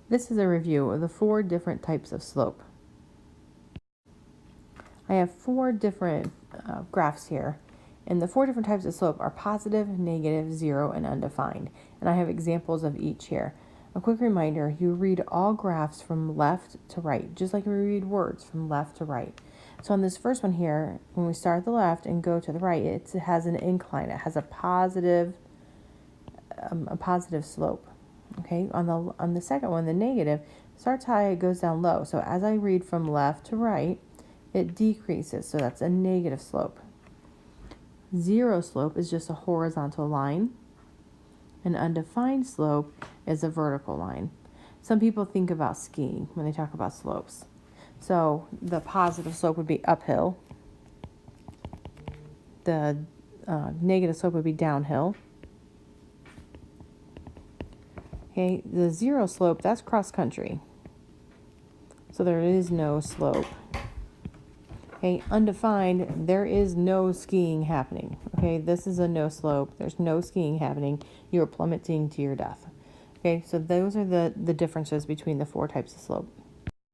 This is a review of the 4 different types of slope. I have 4 different graphs here, and the 4 different types of slope are positive, negative, 0, and undefined. And I have examples of each here. A quick reminder, you read all graphs from left to right, just like we read words from left to right. So on this first one here, when we start at the left and go to the right, it has an incline. It has a positive slope. Okay, on the second one, the negative, starts high, it goes down low. So as I read from left to right, it decreases, so that's a negative slope. 0 slope is just a horizontal line. An undefined slope is a vertical line. Some people think about skiing when they talk about slopes. So the positive slope would be uphill. The negative slope would be downhill. Okay, the 0 slope, that's cross country. So there is no slope. Okay, undefined, there is no skiing happening. Okay, this is a no slope. There's no skiing happening. You are plummeting to your death. Okay, so those are the differences between the 4 types of slope.